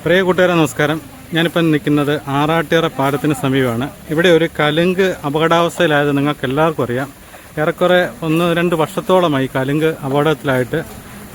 പ്രിയ കൂട്ടുകാരെ നമസ്കാരം. ഞാനിപ്പം നിൽക്കുന്നത് ആറാട്ടുചിറ പാലത്തിന് സമീപമാണ്. ഇവിടെ ഒരു കലുങ്ക് അപകടാവസ്ഥയിലായത് നിങ്ങൾക്ക് എല്ലാവർക്കും അറിയാം. ഏറെക്കുറെ 1-2 വർഷത്തോളമായി കലുങ്ക് അപകടത്തിലായിട്ട്.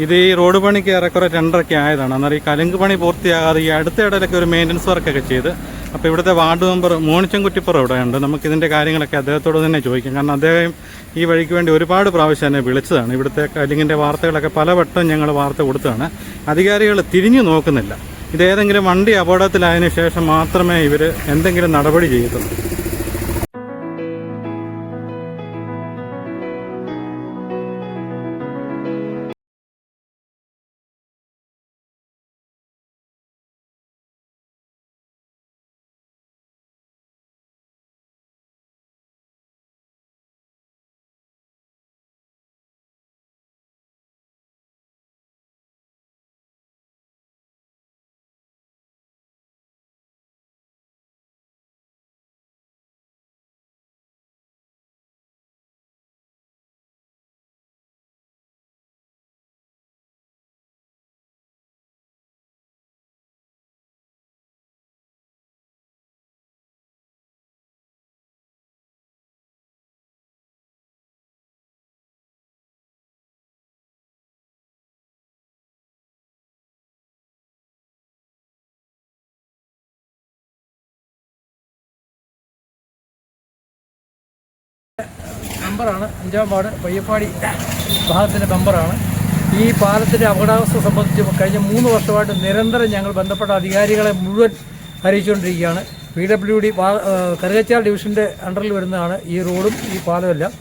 ഇത് ഈ റോഡ് പണിക്ക് ഏറെക്കുറെ ടെൻഡറൊക്കെ ആയതാണ്. എന്നാൽ ഈ കലുങ്ക് പണി പൂർത്തിയാകാതെ ഈ അടുത്ത ഇടയിലൊക്കെ ഒരു മെയിൻ്റനൻസ് വർക്കൊക്കെ ചെയ്ത്. അപ്പോൾ ഇവിടുത്തെ വാർഡ് മെമ്പർ മോണിച്ചൻകുറ്റിപ്പുറം ഇവിടെ ഉണ്ട്. നമുക്കിതിൻ്റെ കാര്യങ്ങളൊക്കെ അദ്ദേഹത്തോട് തന്നെ ചോദിക്കാം. കാരണം അദ്ദേഹം ഈ വഴിക്ക് വേണ്ടി ഒരുപാട് പ്രാവശ്യം എന്നെ വിളിച്ചതാണ്. ഇവിടുത്തെ കലുങ്കിൻ്റെ വാർത്തകളൊക്കെ പലവട്ടം ഞങ്ങൾ വാർത്ത കൊടുത്തതാണ്. അധികാരികൾ തിരിഞ്ഞു നോക്കുന്നില്ല. ഇതേതെങ്കിലും വണ്ടി അപകടത്തിലായതിനു ശേഷം മാത്രമേ ഇവർ എന്തെങ്കിലും നടപടി ചെയ്യത്തുള്ളൂ. മെമ്പറാണ് 5-ാം വാർഡ് പയ്യപ്പാടി ഭാഗത്തിൻ്റെ മെമ്പറാണ്. ഈ പാലത്തിൻ്റെ അപകടാവസ്ഥ സംബന്ധിച്ച് കഴിഞ്ഞ 3 വർഷമായിട്ട് നിരന്തരം ഞങ്ങൾ ബന്ധപ്പെട്ട അധികാരികളെ മുഴുവൻ അറിയിച്ചുകൊണ്ടിരിക്കുകയാണ്. PWD കറുകച്ചാൽ ഡിവിഷൻ്റെ അണ്ടറിൽ വരുന്നതാണ് ഈ റോഡും ഈ പാലമെല്ലാം.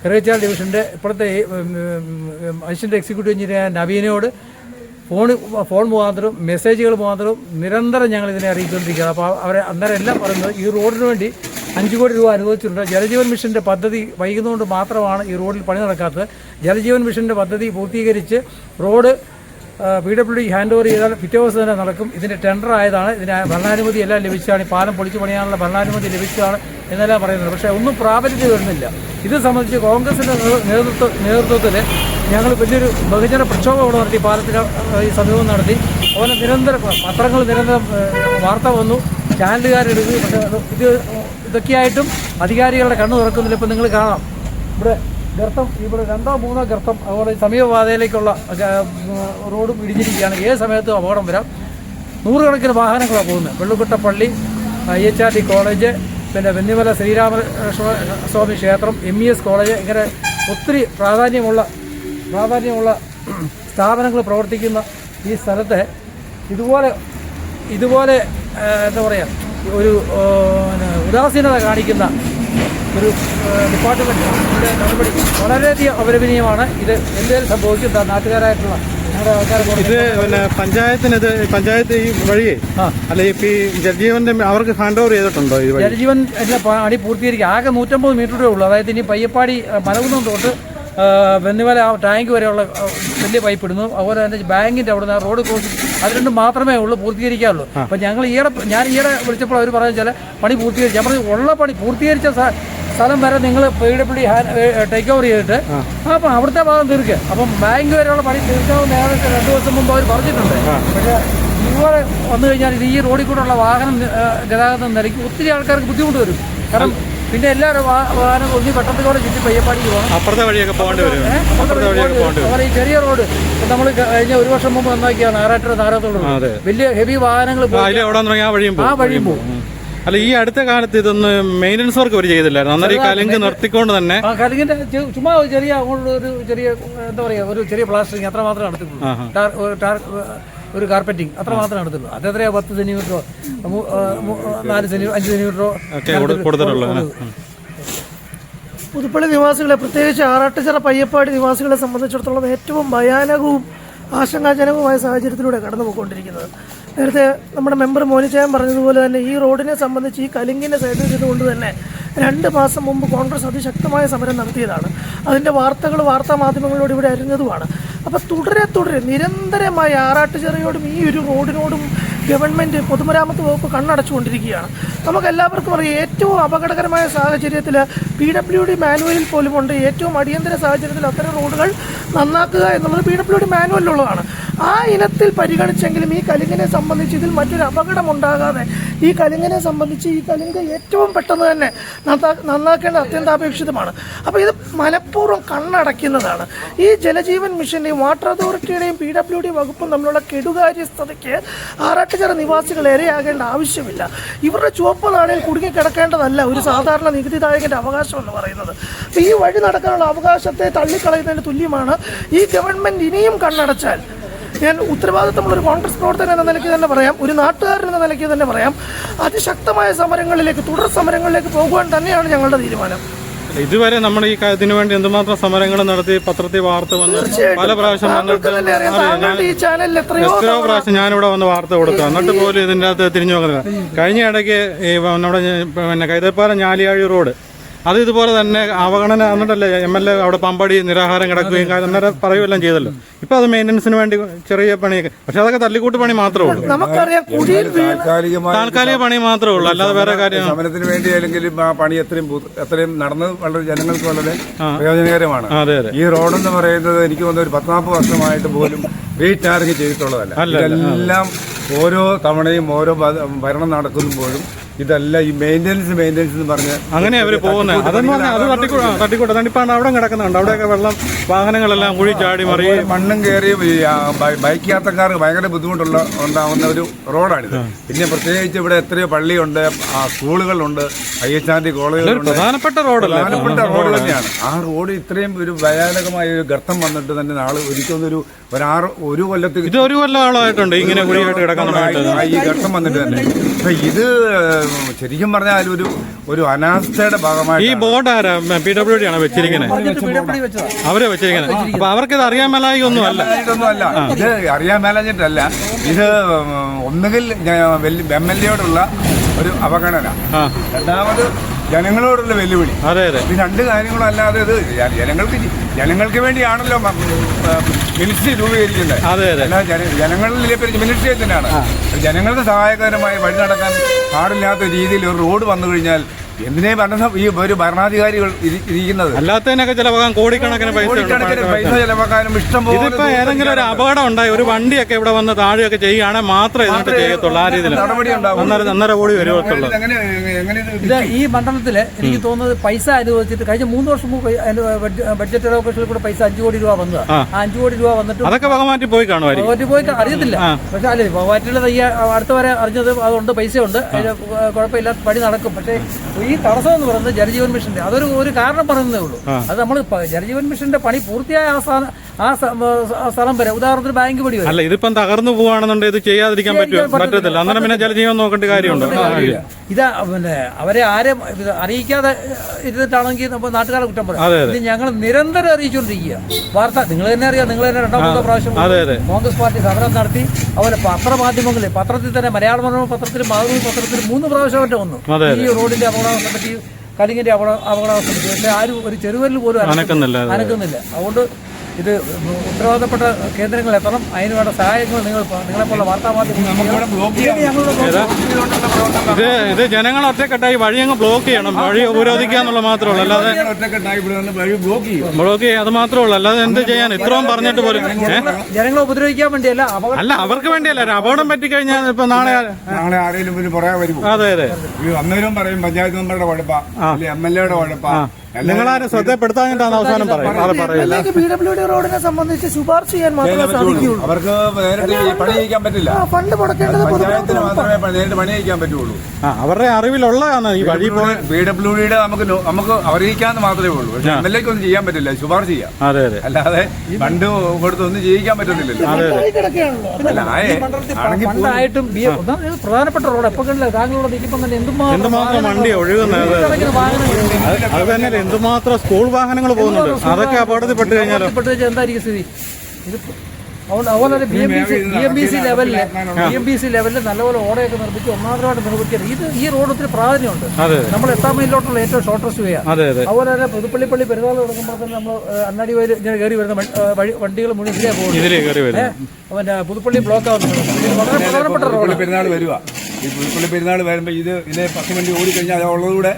കറുകച്ചാൽ ഡിവിഷൻ്റെ ഇപ്പോഴത്തെ അസിസ്റ്റൻ്റ് എക്സിക്യൂട്ടീവ് എഞ്ചിനീയർ നവീനയോട് ഫോൺ മുഖാന്തരം മെസ്സേജുകൾ മുഖാന്തരം നിരന്തരം ഞങ്ങൾ ഇതിനെ അറിയിച്ചുകൊണ്ടിരിക്കുകയാണ്. അപ്പോൾ അവരെ അന്നേരം എല്ലാം പറയുന്നത് ഈ റോഡിന് വേണ്ടി 5 കോടി രൂപ അനുവദിച്ചിട്ടുണ്ട്. ജലജീവൻ മിഷൻ്റെ പദ്ധതി വൈകുന്നതുകൊണ്ട് മാത്രമാണ് ഈ റോഡിൽ പണി നടക്കാത്തത്. ജലജീവൻ മിഷൻ്റെ പദ്ധതി പൂർത്തീകരിച്ച് റോഡ് PWD ഹാൻഡ് ഓവർ ചെയ്താൽ പിറ്റേ ദിവസം തന്നെ നടക്കും. ഇതിൻ്റെ ടെൻഡർ ആയതാണ്. ഇതിന് ഭരണാനുമതി എല്ലാം ലഭിച്ചതാണ്. ഈ പാലം പൊളിച്ചു പണിയാനുള്ള ഭരണാനുമതി ലഭിച്ചതാണ് എന്നെല്ലാം പറയുന്നത്. പക്ഷേ ഒന്നും പ്രാബല്യത്തിൽ വരുന്നില്ല. ഇത് സംബന്ധിച്ച് കോൺഗ്രസിൻ്റെ നേതൃത്വത്തിൽ ഞങ്ങൾ വലിയൊരു ബഹുജന പ്രക്ഷോഭം ഇവിടെ നടത്തി. പാലത്തിന് ഈ സമീപം നടത്തി. അതുപോലെ നിരന്തരം പത്രങ്ങൾ നിരന്തരം വാർത്ത വന്നു, ചാനലുകാരെടുക്കും. പക്ഷേ ഇതൊക്കെയായിട്ടും അധികാരികളുടെ കണ്ണ് തുറക്കുന്നില്ല. ഇപ്പം നിങ്ങൾ കാണാം ഇവിടെ ഗർത്തം, ഇവിടെ 2-3 ഗർത്തം. അതുപോലെ സമീപപാതയിലേക്കുള്ള റോഡും ഇടിഞ്ഞിരിക്കുകയാണ്. ഏത് സമയത്തും അപകടം വരാം. 100 കണക്കിന് വാഹനങ്ങളാണ് പോകുന്നത്. വെള്ളുകുട്ടപ്പള്ളി, IHRD കോളേജ്, പിന്നെ വെന്നിമല ശ്രീരാമസ്വാമി ക്ഷേത്രം, MES കോളേജ്, ഇങ്ങനെ ഒത്തിരി പ്രാധാന്യമുള്ള സ്ഥാപനങ്ങൾ പ്രവർത്തിക്കുന്ന ഈ സ്ഥലത്തെ ഇതുപോലെ എന്താ പറയുക, ഒരു ഉദാസീനത കാണിക്കുന്ന ഒരു ഡിപ്പാർട്ട്മെൻറ്റ് നടപടി വളരെയധികം അപലപനീയമാണ്. ഇത് എന്തെങ്കിലും സംഭവിക്കും നാട്ടുകാരായിട്ടുള്ള ഞങ്ങളുടെ ആൾക്കാരെ. ഇത് പിന്നെ പഞ്ചായത്ത് ഈ വഴിയേ അല്ല ഈ ജലജീവന്റെ അവർക്ക് ഹാൻഡ് ഓവർ ചെയ്തിട്ടുണ്ടോ? ജലജീവൻ പണി പൂർത്തീകരിക്കുക. ആകെ 150 മീറ്ററേ ഉള്ളൂ. അതായത് ഇനി പയ്യപ്പാടി മലകുന്നം തൊട്ട് വെന്നിമല ടാങ്ക് വരെയുള്ള വലിയ പൈപ്പ് ഇടുന്നു. അതുപോലെ തന്നെ ബാങ്കിൻ്റെ അവിടെ നിന്ന് റോഡ് ക്രോസിംഗ് അത് രണ്ടും മാത്രമേ ഉള്ളൂ പൂർത്തീകരിക്കാറുള്ളൂ. അപ്പം ഞാൻ ഈയിടെ വിളിച്ചപ്പോൾ അവർ പറഞ്ഞാൽ പണി പൂർത്തീകരിച്ചു. ഞാൻ പറഞ്ഞു ഉള്ള പണി പൂർത്തീകരിച്ച സ്ഥലം വരെ നിങ്ങൾ PWD ടേക്ക് ഓവർ ചെയ്തിട്ട് അപ്പം അവിടുത്തെ ഭാഗം തീർക്കുക. അപ്പം ബാങ്ക് വരെയുള്ള പണി തീർക്കാവുന്ന ഏകദേശം 2 ദിവസം മുമ്പ് അവർ പറഞ്ഞിട്ടുണ്ട്. പക്ഷേ ഇതുപോലെ വന്നു കഴിഞ്ഞാൽ ഈ റോഡിൽ കൂടെയുള്ള വാഹനം ഗതാഗതം നിലയ്ക്ക് ഒത്തിരി ആൾക്കാർക്ക് ബുദ്ധിമുട്ട് വരും. കാരണം പിന്നെ എല്ലാവരും വാഹനം ഒന്നി പട്ടണത്തിലൂടെ ചുറ്റി പയ്യപ്പാടിക്ക് പോകണം. അപ്പുറത്തെ വഴിയൊക്കെ പോകേണ്ടി വരും. അതുപോലെ ഈ ചെറിയ റോഡ് നമ്മൾ കഴിഞ്ഞ 1 വർഷം മുമ്പ് നന്നാക്കിയാണ് ആറാട്ടുചിറ നാഗരത്തോട് വലിയ ഹെവി വാഹനങ്ങൾ ആ വഴിയും പോകും. അല്ല, ഈ അടുത്ത കാലത്ത് ഇതൊന്ന് മെയിൻ്റനൻസ് വർക്ക് അവർ ചെയ്തില്ലായിരുന്നു. അന്നേരം ഈ കലുങ്ക് നിർത്തിക്കൊണ്ട് തന്നെ കലുങ്കിന്റെ ചുമ്മാ ഒരു ചെറിയ എന്താ പറയുക, ഒരു ചെറിയ പ്ലാസ്റ്ററിങ് അത്ര മാത്രമേ നടത്തിയിട്ടുള്ളൂ. ഒരു കാർപ്പറ്റിങ് അത്ര മാത്രമേ നടത്തുള്ളൂ. അതെത്രയാ 10 സെന്റിമീറ്ററോ 4 സെന്റിമീറ്റർ 5 സെന്റിമീറ്ററോ കൊടുത്തിട്ടുള്ളത്. പുതുപ്പള്ളി നിവാസികളെ, പ്രത്യേകിച്ച് ആറാട്ടുചിറ പയ്യപ്പാടി നിവാസികളെ സംബന്ധിച്ചിടത്തോളം ഏറ്റവും ഭയാനകവും ആശങ്കാജനകവുമായ സാഹചര്യത്തിലൂടെ കടന്നു പോയിക്കൊണ്ടിരിക്കുന്നത്. നേരത്തെ നമ്മുടെ മെമ്പർ മോനിച്ചായൻ പറഞ്ഞതുപോലെ തന്നെ ഈ റോഡിനെ സംബന്ധിച്ച് ഈ കലുങ്കിനെ സൈഡ് ചെയ്തുകൊണ്ട് തന്നെ 2 മാസം മുമ്പ് കോൺഗ്രസ് അതിശക്തമായ സമരം നടത്തിയതാണ്. അതിൻ്റെ വാർത്താ മാധ്യമങ്ങളോട് ഇവിടെ അറിഞ്ഞതുമാണ്. അപ്പോൾ തുടരെ നിരന്തരമായി ആറാട്ടുചിറയോടും ഈ ഒരു റോഡിനോടും ഗവൺമെൻറ് പൊതുമരാമത്ത് വകുപ്പ് കണ്ണടച്ചുകൊണ്ടിരിക്കുകയാണ്. നമുക്കെല്ലാവർക്കും അറിയാം, ഏറ്റവും അപകടകരമായ സാഹചര്യത്തിൽ PWD മാനുവലിൽ പോലും ഉണ്ട്. ഏറ്റവും അടിയന്തര സാഹചര്യത്തിൽ അത്തരം റോഡുകൾ നന്നാക്കുക എന്നുള്ളത് PWD മാനുവലിലുള്ളതാണ്. ആ ഇനത്തിൽ പരിഗണിച്ചെങ്കിലും ഈ കലുങ്കിനെ സംബന്ധിച്ച് ഇതിൽ മറ്റൊരു അപകടമുണ്ടാകാതെ ഈ കലുങ്കിനെ സംബന്ധിച്ച് ഈ കലുങ്ക് ഏറ്റവും പെട്ടെന്ന് തന്നെ നന്നാക്കേണ്ട അത്യന്താപേക്ഷിതമാണ്. അപ്പോൾ ഇത് മനഃപൂർവ്വം കണ്ണടയ്ക്കുന്നതാണ്. ഈ ജലജീവൻ മിഷൻ്റെയും വാട്ടർ അതോറിറ്റിയുടെയും PWD വകുപ്പും തമ്മിലുള്ള കെടുകാര്യസ്ഥതയ്ക്ക് ആറാട്ടുചിറ നിവാസികൾ ഇരയാകേണ്ട ആവശ്യമില്ല. ഇവരുടെ ചുവപ്പ് നാണയിൽ കുടുങ്ങിക്കിടക്കേണ്ടതല്ല ഒരു സാധാരണ നികുതിദായകൻ്റെ അവകാശം എന്ന് പറയുന്നത്. അപ്പോൾ ഈ വഴി നടക്കാനുള്ള അവകാശത്തെ തള്ളിക്കളയുന്നതിന് തുല്യമാണ്. ഈ ഗവൺമെൻറ് ഇനിയും കണ്ണടച്ചാൽ, ഞാൻ ഉത്തരവാദിത്തമുള്ളൊരു കോൺഗ്രസ് പ്രവർത്തകൻ എന്ന നിലയ്ക്ക് തന്നെ പറയാം, ഒരു നാട്ടുകാരൻ എന്ന നിലയ്ക്ക് തന്നെ പറയാം, അതിശക്തമായ സമരങ്ങളിലേക്ക്, തുടർ സമരങ്ങളിലേക്ക് പോകുവാൻ തന്നെയാണ് ഞങ്ങളുടെ തീരുമാനം. ഇതുവരെ നമ്മൾ ഈ ഇതിനു വേണ്ടി എന്തുമാത്രം സമരങ്ങൾ നടത്തി, പത്രത്തിൽ വാർത്ത വന്ന് പല പ്രാവശ്യം ഈ ചാനലിൽ എത്രയോ പ്രാവശ്യം ഞാനിവിടെ വന്ന് വാർത്ത കൊടുത്തു, എന്നിട്ട് പോലും ഇതിൻ്റെ അകത്ത് തിരിഞ്ഞു നോക്കുന്നത്. കഴിഞ്ഞ ഇടയ്ക്ക് ഈ നമ്മുടെ കൈതപ്പാലം ഞാലിയാഴി റോഡ് അത് ഇതുപോലെ തന്നെ അവഗണന എന്നിട്ടല്ലേ MLA അവിടെ പമ്പടി നിരാഹാരം കിടക്കുകയും അന്നേരം പറയുകയെല്ലാം ചെയ്തല്ലോ. ഇപ്പം അത് മെയിൻ്റനൻസിന് വേണ്ടി ചെറിയ പണിയൊക്കെ, പക്ഷെ അതൊക്കെ തല്ലിക്കൂട്ട് പണി മാത്രമേ ഉള്ളൂ, താൽക്കാലിക പണി മാത്രമേ ഉള്ളൂ, അല്ലാതെ വേറെ കാര്യം സമരത്തിന് വേണ്ടി ആണെങ്കിലും ആ പണി എത്രയും നടന്നത് വളരെ ജനങ്ങൾക്ക് വളരെ പ്രയോജനകരമാണ്. ഈ റോഡെന്ന് പറയുന്നത് എനിക്ക് തോന്നുന്നു ഒരു 10-40 വർഷമായിട്ട് പോലും റീടാറിങ് ചെയ്തിട്ടുള്ളതല്ല. ഇതെല്ലാം ഓരോ തവണയും ഓരോ ഭരണം നടക്കുമ്പോഴും ഇതെല്ലാം ഈ മെയിൻ്റനൻസ് എന്ന് പറഞ്ഞ് അങ്ങനെ അവർ പോകുന്നത്. അതെന്ന് പറഞ്ഞാൽ അത് തട്ടിക്കൂട്ട തട്ടിപ്പാണ് അവിടെ കിടക്കുന്നുണ്ട്. അവിടെയൊക്കെ വെള്ളം, വാഹനങ്ങളെല്ലാം കുഴി ചാടി മറിയും മണ്ണും കയറി ബൈക്ക് യാത്രക്കാർക്ക് ഭയങ്കര ഉണ്ടാവുന്ന ഒരു റോഡാണിത്. പിന്നെ പ്രത്യേകിച്ച് ഇവിടെ എത്രയോ പള്ളിയുണ്ട്, സ്കൂളുകളുണ്ട്, IHRD കോളേജുകളുണ്ട്. പ്രധാനപ്പെട്ട റോഡ് തന്നെയാണ്. ആ റോഡ് ഇത്രയും ഒരു ഭയാനകമായ ഒരു ഗർത്തം വന്നിട്ട് തന്നെ നാളെ ഒരിക്കലും ഒരു കൊല്ലത്തിൽ ഇത് ഒരു കൊല്ലമായിട്ടുണ്ട് ഇങ്ങനെ കുഴിയായിട്ട് കിടക്കുന്ന ഈ ഗർത്തം വന്നിട്ട് തന്നെ. അപ്പൊ ഇത് ശരിക്കും പറഞ്ഞാൽ ഒരു അനാസ്ഥയുടെ ഭാഗമായി ഈ ബോർഡ് ആരാ PWD ആണ് വെച്ചിരിക്കുന്നത്, അവരെ വെച്ചിരിക്കുന്നത്. അപ്പൊ അവർക്ക് ഇത് അറിയാൻ മേലായി ഒന്നുമല്ല. ഇത് അറിയാൻ മേലഞ്ഞിട്ടല്ല, ഇത് ഒന്നുകിൽ MLA ഒരു അവഗണന, രണ്ടാമത് ജനങ്ങളോടുള്ള വെല്ലുവിളി. ഈ രണ്ട് കാര്യങ്ങളും അല്ലാതെ ഇത് ജനങ്ങൾക്ക് വേണ്ടിയാണല്ലോ മിനിസ്ട്രി രൂപീകരിക്കുന്നത്. ജനങ്ങളിലെ മിനിസ്ട്രി തന്നെയാണ്. ജനങ്ങൾക്ക് സഹായകരമായ വഴി നടക്കാൻ പാടില്ലാത്ത രീതിയിൽ ഒരു റോഡ് വന്നു കഴിഞ്ഞാൽ എന്തിനേ ഈ ഒരു ഭരണാധികാരികൾ ഇരിക്കുന്നത്? അല്ലാത്തതിനൊക്കെ ചിലവാക്കാൻ കോടിക്കണക്കിന് പൈസ ചെലവാക്കാനും ഇഷ്ടംപോലെ. ഇതിപ്പോ ഏതെങ്കിലും ഒരു അപകടം ഉണ്ടായി, ഒരു വണ്ടിയൊക്കെ ഇവിടെ വന്ന് താഴെയൊക്കെ ചെയ്യുകയാണെങ്കിൽ മാത്രമേ ഇതിനകത്ത് ചെയ്യത്തുള്ളൂ. ആ രീതിയിൽ നടപടി ഉണ്ടാവും. 1.5 കോടി വരുത്തുള്ളൂ. ഇത് ഈ മണ്ഡലത്തില് എനിക്ക് തോന്നുന്നത് പൈസ അനുവദിച്ചിട്ട് കഴിഞ്ഞ 3 വർഷം മുമ്പ് ബഡ്ജറ്റ് അലോക്കേഷനിൽ കൂടെ പൈസ 5 കോടി രൂപ വന്നത്. ആ 5 കോടി രൂപ വന്നിട്ട് അതൊക്കെ വകമാറ്റി പോയി കാണുമായിരിക്കും. പോയി അറിയത്തില്ല. പക്ഷെ അല്ലേ വകമാറ്റിയുള്ള അടുത്ത വരെ അറിഞ്ഞത് അതുകൊണ്ട് പൈസയുണ്ട്, കുഴപ്പമില്ലാത്ത പണി നടക്കും. പക്ഷേ ഈ തടസ്സം എന്ന് പറയുന്നത് ജലജീവൻ മിഷന്റെ ഒരു കാരണം പറയുന്നതേ ഉള്ളൂ. അത് നമ്മൾ ജലജീവൻ മിഷന്റെ പണി പൂർത്തിയായ ആ സ്ഥലം വരെ, ഉദാഹരണത്തിന് ബാങ്ക് പടി വരെ. അല്ല, ഇതിപ്പം തകർന്നു പോവാണെന്നുണ്ടെങ്കിൽ ഇത് ചെയ്യാതിരിക്കാൻ പറ്റത്തില്ല. അന്നേരം പിന്നെ ജലജീവൻ നോക്കേണ്ട കാര്യമുണ്ട്. ഇതാ പിന്നെ അവരെ ആരും അറിയിക്കാതെ ഇരുന്നിട്ടാണെങ്കിൽ നമ്മൾ നാട്ടുകാരെ കുറ്റം പറയാം. ഇത് ഞങ്ങൾ നിരന്തരം അറിയിച്ചുകൊണ്ടിരിക്കുക. വാർത്ത നിങ്ങൾ തന്നെ അറിയാം. നിങ്ങൾ തന്നെ 2-3 പ്രാവശ്യം കോൺഗ്രസ് പാർട്ടി സമരം നടത്തി. അതുപോലെ പത്രമാധ്യമങ്ങളിൽ, പത്രത്തിൽ തന്നെ മലയാള മനോരമ പത്രത്തിലും മാതൃഭൂമി പത്രത്തിലും 3 പ്രാവശ്യം അവരുടെ വന്നു ഈ റോഡിന്റെ അപകടാവസ്ഥ പറ്റി, കലിങ്ങിന്റെ അപകടാവസ്ഥ പറ്റി. പക്ഷേ ആരും ഒരു ചെറുവരിൽ പോലും അനക്കുന്നില്ല. അതുകൊണ്ട് ഇത് ഉത്തരവാദപ്പെട്ട കേന്ദ്രങ്ങൾ എത്തണം. അതിന് വേണ്ട സഹായങ്ങൾ നിങ്ങളെപ്പോലുള്ള വാർത്താ ഇത് ജനങ്ങൾ ഒറ്റക്കെട്ടായി വഴി അങ്ങ് ബ്ലോക്ക് ചെയ്യണം. വഴി ഉപരോധിക്കുക എന്നുള്ള മാത്രമേ ഉള്ളൂ, അല്ലാതെ ബ്ലോക്ക് ചെയ്യുക അത് മാത്രമേ ഉള്ളൂ. അല്ലാതെ എന്ത് ചെയ്യാൻ ഇത്രയും പറഞ്ഞിട്ട് പോലും ജനങ്ങളെ ഉപദ്രവിക്കാൻ വേണ്ടിയല്ല, അല്ല അവർക്ക് വേണ്ടിയല്ല. അപകടം പറ്റിക്കഴിഞ്ഞാൽ ഇപ്പൊ നാളെ ആരെങ്കിലും പറയാൻ വരും. അതെ അന്നേരം പറയും പഞ്ചായത്ത് മെമ്പറുടെ കുഴപ്പം, MLA കുഴപ്പം. നിങ്ങളാരും ശ്രദ്ധപ്പെടുത്താഞ്ഞിട്ടാണ് അവസാനം പറയുന്നത്. PWD റോഡിനെ സംബന്ധിച്ച് ശുപാർശ ചെയ്യാൻ മാത്രമേ സാധിക്കുകയുള്ളൂ. അവർക്ക് നേരിട്ട് പണി ചെയ്യിക്കാൻ പറ്റില്ല. ഫണ്ട് മുടക്കേണ്ടത് പഞ്ചായത്തിന് മാത്രമേ നേരിട്ട് പണി ചെയ്യിക്കാൻ പറ്റുള്ളൂ. അവരുടെ അറിവിലുള്ളതാണ് ഈ വഴി. PWD നമുക്ക് അറിയിക്കാന്ന് മാത്രമേ ഉള്ളൂ. പക്ഷെ MLA ഒന്നും ചെയ്യാൻ പറ്റില്ല, ശുപാർശ ചെയ്യാം. അല്ലാതെ ഫണ്ട് കൊടുത്തൊന്നും ചെയ്യിക്കാൻ പറ്റുന്നില്ലല്ലോ. ഫണ്ടായിട്ടും പ്രധാനപ്പെട്ട റോഡ് എപ്പോൾ കണ്ടില്ല. താങ്കളുടെ നിൽക്കുമ്പോൾ തന്നെ എന്തുമാത്രം വണ്ടി ഒഴുകുന്നത്, അത് തന്നെ എന്തുമാത്രം സ്കൂൾ വാഹനങ്ങൾ പോകുന്നുണ്ട്. അതൊക്കെ അപകടത്തിൽപ്പെട്ട് കഴിഞ്ഞാൽ എന്തായിരിക്കും സ്ഥിതി? അതുപോലെ BMBC ലെവലിൽ നല്ലപോലെ ഓടയൊക്കെ നിർമ്മിച്ച് ഒന്നാമതായിട്ട് നിർമ്മിക്കുന്നത്. ഈ റോഡ് ഒത്തിരി പ്രാധാന്യമുണ്ട്. നമ്മൾ 8 മൈലിലോട്ടുള്ള ഏറ്റവും ഷോർട്ടസ്റ്റ് വേ ആണ്. അതുപോലെ തന്നെ പുതുപ്പള്ളി പെരുന്നാൾ തുടങ്ങുമ്പോൾ തന്നെ നമ്മൾ അണ്ണാടി വഴി കയറി വരുന്ന വണ്ടികൾ മുഴുവൻ ഇതിലേ പോകും. പിന്നെ പുതുപ്പള്ളി ബ്ലോക്ക് ആവുന്നുണ്ട്. വളരെ പ്രധാനപ്പെട്ട റോഡ്. ഈ പുതുപ്പള്ളി പെരുന്നാൾ വരുമ്പോൾ ഇതിലെ 10 വണ്ടി ഓടിക്കഴിഞ്ഞാൽ അത് ഉള്ളതുകൂടെ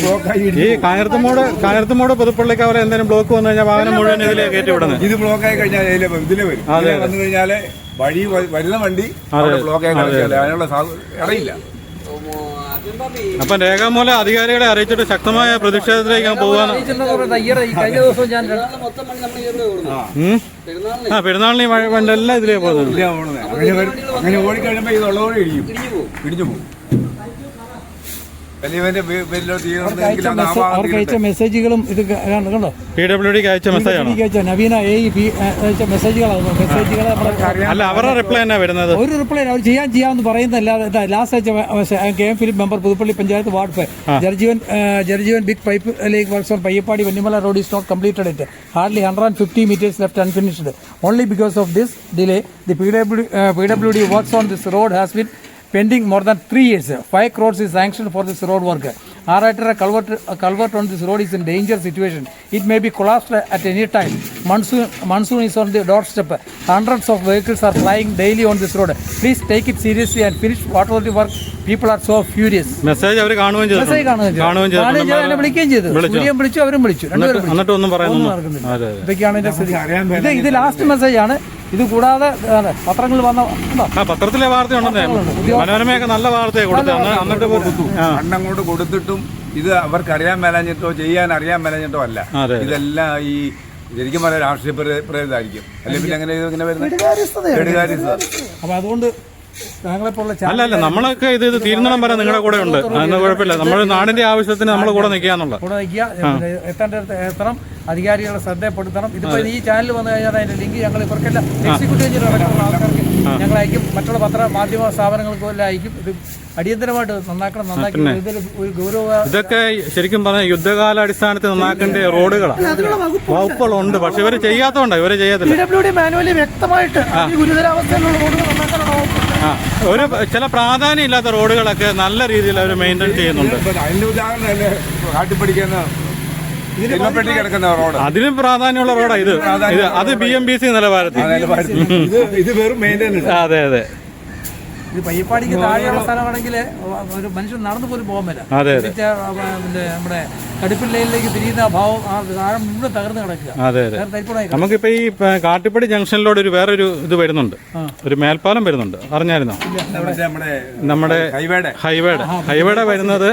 ബ്ലോക്കായി ഈ കാഞ്ഞിരത്തുമൂട് പുതുപ്പള്ളിക്ക് അവരെ എന്തെങ്കിലും ബ്ലോക്ക് വന്നു കഴിഞ്ഞാൽ വാഹനം മുഴുവൻ ഇതിലെ കയറ്റി വിടുന്നത്. ഇത് ബ്ലോക്കായി കഴിഞ്ഞാൽ ഇതിലെ വരും. ഇതിലെ വന്നു കഴിഞ്ഞാൽ വഴി വരുന്ന വണ്ടി ബ്ലോക്കായി കിടക്കില്ല, അതിനുള്ള ഇടയില്ല. അപ്പൊ രേഖാമൂലം അധികാരികളെ അറിയിച്ചിട്ട് ശക്തമായ പ്രതിഷേധത്തിലേക്ക് പോകാൻ. കഴിഞ്ഞ ദിവസം ഞാൻ പെരുന്നാളിന് വണ്ടി എല്ലാം ഇതിലേ പോകുന്നത്. അങ്ങനെ ഓടിക്കഴിയുമ്പോൾ ഇത് ഉള്ളതോടെ ഇടിഞ്ഞു പോകും. അവർക്ക് അയച്ച മെസ്സേജുകളും ഇത് കണ്ടോ, PWDക്ക് അയച്ച മെസ്സേജാണ്. നവീന അയച്ച മെസ്സേജുകളാണ്. മെസ്സേജുകളെ അല്ല, അവരുടെ റിപ്ലൈ തന്നെ വരുന്നത്. ഒരു റിപ്ലൈ അവർ ചെയ്യാമെന്ന് പറയുന്നതല്ലാതെ ലാസ്റ്റ് അയച്ച KM Philip member Puthuppally panchayat ward 5 Jal Jeevan big pipe like works on Payyappady Vanyamala road is not completed it. Hardly 150 meters left unfinished. Only because of this delay, the PWD works on this road has been pending more than 3 years. 5 crores is sanctioned for this road work. A culvert on this road is in danger situation. It may be collapsed at any time. Monsoon is on the doorstep. Hundreds of vehicles are flying daily on this road. Please take it seriously and finish whatever the work. People are so furious. Message അവർ കാണുകയും ചെയ്തു. വിളിക്കുകയും ചെയ്തു. വിളിച്ചു, അവരും വിളിച്ചു. എന്നിട്ട് ഒന്നും പറയുന്നു. ഇതൊക്കെയാണ് ഇതിന്റെ സ്ഥിതി. ഇത് ലാസ്റ്റ് മെസ്സേജ് ആണ്. ഇത് കൂടാതെ പത്രങ്ങളിൽ വന്ന പത്രത്തിലെ വാർത്ത ഉണ്ടെന്നേ, മനോരമയൊക്കെ നല്ല വാർത്തയെ കൊടുത്തു. അങ്ങോട്ട് കൊടുത്തിട്ടും ഇത് അവർക്ക് അറിയാൻ മേലാഞ്ഞിട്ടോ ചെയ്യാൻ അറിയാൻ മേലാഞ്ഞിട്ടോ അല്ല. ഇതെല്ലാം ഈ ശരിക്കും പറയാം രാഷ്ട്രീയ പ്രേരിതമായിരിക്കും. അല്ലെങ്കിൽ പിന്നെ അങ്ങനെ ഇങ്ങനെ വരുന്നത്. അപ്പൊ അതുകൊണ്ട് അല്ല, നമ്മളൊക്കെ ഇത് തീരുന്നിടം വരെ നിങ്ങളുടെ കൂടെ ഉണ്ട്. അതൊന്നും കുഴപ്പമില്ല. നമ്മൾ നാടിന്റെ ആവശ്യത്തിന് നമ്മൾ കൂടെ നിൽക്കുക. എത്തണം, അധികാരികളെ ശ്രദ്ധപ്പെടുത്തണം. ഇതിപ്പോ ഈ ചാനൽ വന്നു കഴിഞ്ഞാൽ അതിന്റെ ലിങ്ക് ഞങ്ങൾ ഇവർക്കെല്ലാം എക്സിക്യൂട്ടീവ് എഞ്ചിനീയർ അടക്കമുള്ള ആൾക്കാർക്ക് ഞങ്ങൾ അയക്കും. മറ്റുള്ള മാധ്യമ സ്ഥാപനങ്ങൾക്കും എല്ലാം അയക്കും. ഇത് അടിയന്തരമായിട്ട് നന്നാക്കി ഒരു ഗൗരവ. ഇതൊക്കെ ശരിക്കും പറഞ്ഞാൽ യുദ്ധകാല അടിസ്ഥാനത്തിൽ നന്നാക്കേണ്ട റോഡുകളാണ്, വകുപ്പുകളുണ്ട്. പക്ഷെ ഇവര് ചെയ്യാത്തതുകൊണ്ട് ഇവര് ചെയ്യത്തില്ല. ഒരു ചില പ്രാധാന്യം ഇല്ലാത്ത റോഡുകളൊക്കെ നല്ല രീതിയിൽ അവർ മെയിൻറ്റെയിൻ ചെയ്യുന്നുണ്ട്. അതിന്റെ ഉദാഹരണമല്ലേ കാട്ടിപ്പടിക്കുന്ന അതിനും പ്രാധാന്യമുള്ള റോഡാണ് ഇത്. അത് BMBC നിലവാരത്തിൽ. ഇത് വെറും മെയിൻ്റെനൻസ്. അതെ അതെ. ഇത് പയ്യപ്പാടിക്ക് താഴെയുള്ള സ്ഥലമാണെങ്കിൽ ഒരു മനുഷ്യൻ നടന്നു പോലും പോകാൻ പറ്റില്ല. നമ്മുടെ കടുപ്പില്ലയിലേക്ക് തിരിയുന്ന ഭാവം താഴം മുഴുവൻ തകർന്ന് കിടക്കുക. അതെ അതെ. നമുക്കിപ്പോ ഈ കാട്ടിപ്പടി ജംഗ്ഷനിലൂടെ വേറൊരു ഇത് വരുന്നുണ്ട്, ഒരു മേൽപ്പാലം വരുന്നുണ്ട്. അറിഞ്ഞായിരുന്നോ? നമ്മുടെ ഹൈവേയുടെ വരുന്നത്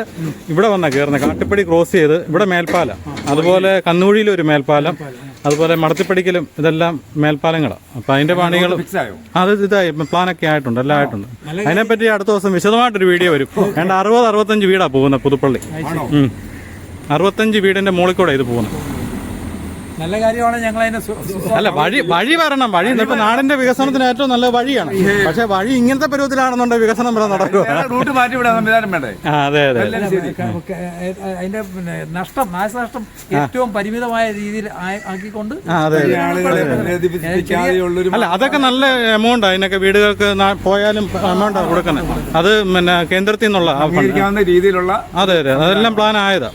ഇവിടെ വന്നാ കയറുന്നത്. കാട്ടിപ്പടി ക്രോസ് ചെയ്ത് ഇവിടെ മേൽപ്പാലം, അതുപോലെ കന്നുകുഴിയിലും ഒരു മേൽപ്പാലം, അതുപോലെ മടത്തിപ്പടിക്കലും ഇതെല്ലാം മേൽപ്പാലങ്ങളാണ്. അപ്പൊ അതിന്റെ പണികൾ അത് ഇതായി പ്ലാനൊക്കെ ആയിട്ടുണ്ട്, എല്ലാം ആയിട്ടുണ്ട്. അതിനെപ്പറ്റി അടുത്ത ദിവസം വിശദമായിട്ടൊരു വീഡിയോ വരും. 60-65 വീടാണ് പോകുന്നത് പുതുപ്പള്ളി. 65 വീടിന്റെ മുകളിൽ കൂടെ ഇത് പോകുന്നത്. നല്ല കാര്യമാണ്. ഞങ്ങൾ അല്ല, വഴി വരണം. വഴി ഇപ്പൊ നാടിന്റെ വികസനത്തിന് ഏറ്റവും നല്ല വഴിയാണ്. പക്ഷെ വഴി ഇങ്ങനത്തെ പരുവത്തിലാണെന്നുണ്ടെങ്കിൽ വികസനം വരെ നടക്കുക. റൂട്ട് മാറ്റി വിടാൻ സംവിധാനം വേണ്ടേ? അതെ അതെ. അതിന്റെ നാശനഷ്ടം ഏറ്റവും പരിമിതമായ രീതിയിൽ ആക്കിക്കൊണ്ട് അല്ല, അതൊക്കെ നല്ല എമൗണ്ട്. അതിനൊക്കെ വീടുകൾക്ക് പോയാലും എമൗണ്ട് കൊടുക്കുന്നത്. അത് പിന്നെ കേന്ദ്രത്തിൽ നിന്നുള്ള രീതിയിലുള്ള. അതെ അതെ, അതെല്ലാം പ്ലാൻ ആയതാ.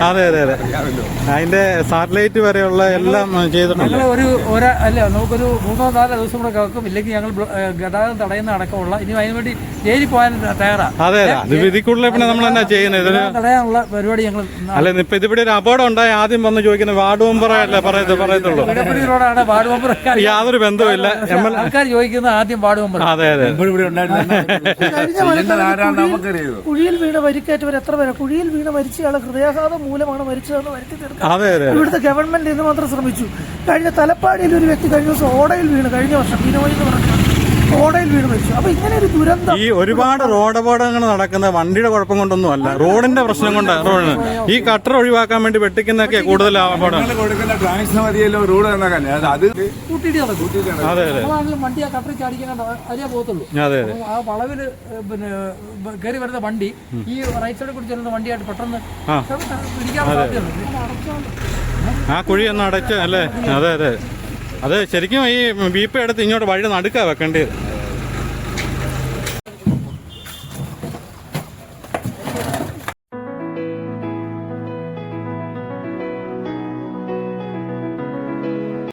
അതെ അതെ അതെ. അതിന്റെ സാറ്റലൈറ്റ് വരെയുള്ള എല്ലാം ചെയ്തിട്ടുണ്ട്. നമുക്കൊരു 3-4 ദിവസം കൂടെ കേൾക്കും. ഇല്ലെങ്കിൽ ഞങ്ങൾ ഗതാഗതം തടയുന്ന അടക്കമുള്ള ഇനി അതിനുവേണ്ടി ജയിലിൽ പോകാൻ തയ്യാറാണ്. അതെ അതെ. അത് വിധിക്കുള്ളിൽ പിന്നെ നമ്മൾ എന്നാ ചെയ്യുന്നത്? തടയാനുള്ള പരിപാടി ഞങ്ങൾ. അല്ല, ഇപ്പൊ ഇതിവിടെ ഒരു അപകടം ഉണ്ടായി ആദ്യം വന്ന് ചോദിക്കുന്നത് വാർഡ് മെമ്പറല്ലേ പറയത്തുള്ളൂ. റോഡാണ്, വാർഡ് മെമ്പർ യാതൊരു ബന്ധവുമില്ല. ആൾക്കാർ ചോദിക്കുന്നത് ആദ്യം വാർഡ് മെമ്പർ. അതെ അതെ. കുഴിയിൽ വീണ പരിക്കേറ്റവർ എത്ര പേരെ? കുഴിയിൽ വീണ മരിച്ചയാളെ ഹൃദയാഘാതം മൂലമാണ് മരിച്ചതെന്ന് വരുത്തി തീർക്കാൻ ഇവിടുത്തെ ഗവൺമെന്റ് ഇന്ന് മാത്രം ശ്രമിച്ചു. കഴിഞ്ഞ തലപ്പാടിയിൽ ഒരു വ്യക്തി കഴിഞ്ഞ ദിവസം ഓടയിൽ വീണ്, കഴിഞ്ഞ വർഷം ബിനോയ് എന്ന് പറഞ്ഞു ഓടയിൽ വീണ് മരിച്ചു. അപ്പൊ ഇങ്ങനെ ഒരു ദുരന്തം. ഈ ഒരുപാട് റോഡ് അപകടങ്ങൾ നടക്കുന്ന വണ്ടിയുടെ കുഴപ്പം കൊണ്ടൊന്നും അല്ല, റോഡിന്റെ പ്രശ്നം കൊണ്ട്. ഈ കട്ടർ ഒഴിവാക്കാൻ വേണ്ടി വെട്ടിക്കുന്നൊക്കെ കൂടുതൽ അപകടം. വണ്ടി ആ കട്ടറിൽ ചാടിക്കാൻ അതിലേ പോകത്തുള്ളൂ. അതെ അതെ. ആ വളവില് പിന്നെ കയറി വരുന്ന വണ്ടി ഈ റൈറ്റ് സൈഡിൽ കൂടി ചെല്ലുന്ന വണ്ടിയായിട്ട് പെട്ടെന്ന് പിടിക്കാൻ ആ കുഴി ഒന്ന് അടച്ച് അല്ലേ? അതെ അതെ. അത് ശരിക്കും ഈ ബീപ്പ് എടുത്ത് ഇങ്ങോട്ട് വഴി നടുക്കാ വെക്കേണ്ടത്.